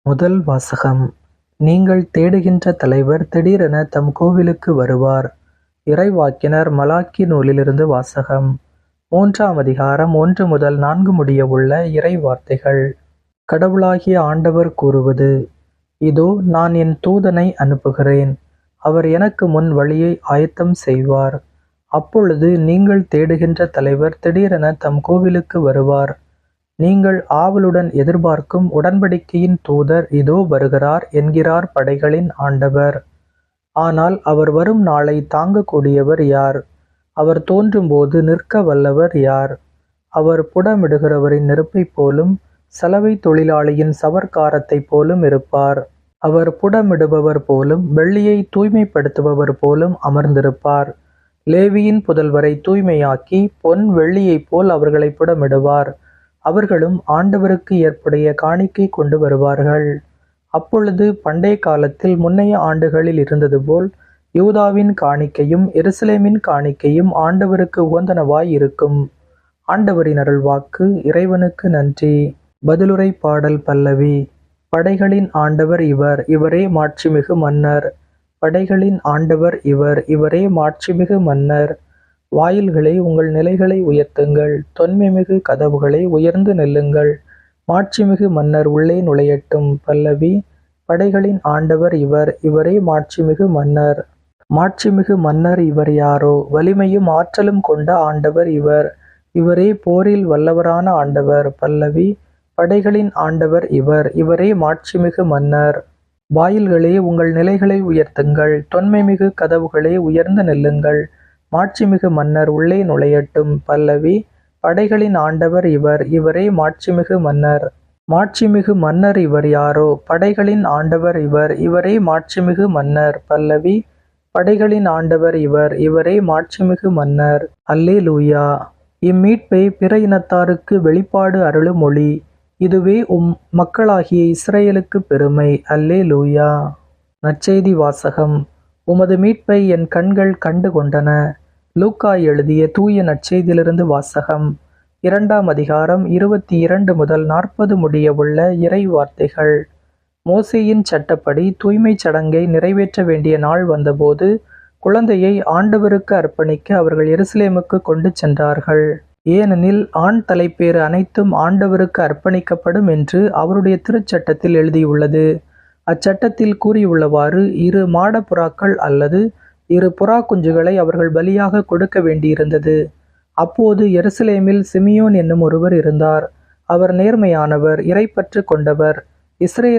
முதல் வாசகம். நீங்கள் தேடுகின்ற தலைவர் திடீரென தம் கோவிலுக்கு வருவார். இறைவாக்கினர் மலாக்கி நூலிலிருந்து வாசகம். 3ஆம் அதிகாரம் 1 முதல் 4 முடிய உள்ள இறை வார்த்தைகள். கடவுளாகிய ஆண்டவர் கூறுவது: இதோ நான் என் தூதனை அனுப்புகிறேன். அவர் எனக்கு முன் வழியை ஆயத்தம் செய்வார். அப்பொழுது நீங்கள் தேடுகின்ற தலைவர் திடீரென தம் கோவிலுக்கு வருவார். நீங்கள் ஆவலுடன் எதிர்பார்க்கும் உடன்படிக்கையின் தூதர் இதோ வருகிறார் என்கிறார் படைகளின் ஆண்டவர். ஆனால் அவர் வரும் நாளை தாங்கக்கூடியவர் யார்? அவர் தோன்றும்போது நிற்க வல்லவர் யார்? அவர் புடமிடுகிறவரின் நெருப்பைப் போலும் சலவை தொழிலாளியின் சவர்க்காரத்தைப் போலும் இருப்பார். அவர் புடமிடுபவர் போலும் வெள்ளியை தூய்மைப்படுத்துபவர் போலும் அமர்ந்திருப்பார். லேவியின் புதல்வரை தூய்மையாக்கி பொன் வெள்ளியைப் போல் அவர்களை புடமிடுவார். அவர்களும் ஆண்டவருக்கு ஏற்புடைய காணிக்கை கொண்டு வருவார்கள். அப்பொழுது பண்டைய காலத்தில் முன்னைய ஆண்டுகளில் இருந்தது போல் யூதாவின் காணிக்கையும் எருசலேமின் காணிக்கையும் ஆண்டவருக்கு உகந்தனவாய் இருக்கும். ஆண்டவரின் அருள்வாக்கு. இறைவனுக்கு நன்றி. பதிலுரை பாடல் பல்லவி. படைகளின் ஆண்டவர் இவர், இவரே மாட்சிமிகு மன்னர். படைகளின் ஆண்டவர் இவர், இவரே மாட்சிமிகு மன்னர். வாயில்களே, உங்கள் நிலைகளை உயர்த்துங்கள். தொன்மைமிகு கதவுகளை உயர்ந்து நில்லுங்கள். மாட்சிமிகு மன்னர் உள்ளே நுழையட்டும். பல்லவி. படைகளின் ஆண்டவர் இவர், இவரே மாட்சிமிகு மன்னர். மாட்சிமிகு மன்னர் இவர் யாரோ? வலிமையும் ஆற்றலும் கொண்ட ஆண்டவர் இவர், இவரே போரில் வல்லவரான ஆண்டவர். பல்லவி. படைகளின் ஆண்டவர் இவர், இவரே மாட்சிமிகு மன்னர். வாயில்களே, உங்கள் நிலைகளை உயர்த்துங்கள். தொன்மைமிகு கதவுகளே உயர்ந்து நில்லுங்கள். மாட்சிமிகு மன்னர் உள்ளே நுழையட்டும். பல்லவி. படைகளின் ஆண்டவர் இவர், இவரே மாட்சிமிகு மன்னர். மாட்சிமிகு மன்னர் இவர் யாரோ? படைகளின் ஆண்டவர் இவர், இவரே மாட்சிமிகு மன்னர். பல்லவி. படைகளின் ஆண்டவர் இவர், இவரே மாட்சிமிகு மன்னர். அல்லேலூயா. இம்மீட்பை பிற இனத்தாருக்கு வெளிப்பாடு அருளும் ஒளி. இதுவே மக்களாகிய இஸ்ரேலுக்கு பெருமை. அல்லேலூயா. நற்செய்தி வாசகம். உமது மீட்பை என் கண்கள் கண்டு கொண்டன. லூக்கா எழுதிய தூய நற்செய்தியிலிருந்து வாசகம். 2ஆம் அதிகாரம் 22 முதல் 40 முடிய உள்ள இறை வார்த்தைகள். மோசேயின் சட்டப்படி தூய்மைச் சடங்கை நிறைவேற்ற வேண்டிய நாள் வந்தபோது குழந்தையை ஆண்டவருக்கு அர்ப்பணிக்க அவர்கள் எருசலேமுக்கு கொண்டு சென்றார்கள். ஏனெனில் ஆண் தலைப்பேறு அனைத்தும் ஆண்டவருக்கு அர்ப்பணிக்கப்படும் என்று அவருடைய திருச்சட்டத்தில் எழுதியுள்ளது. அச்சட்டத்தில் கூறியுள்ளவாறு 2 மாடப்புறாக்கள் அல்லது 2 புறா குஞ்சுகளை அவர்கள் பலியாக கொடுக்க வேண்டியிருந்தது. அப்போது எருசலேமில் சிமியோன் என்னும் ஒருவர் இருந்தார். அவர் நேர்மையானவர், இறைப்பற்று கொண்டவர். இஸ்ரேல்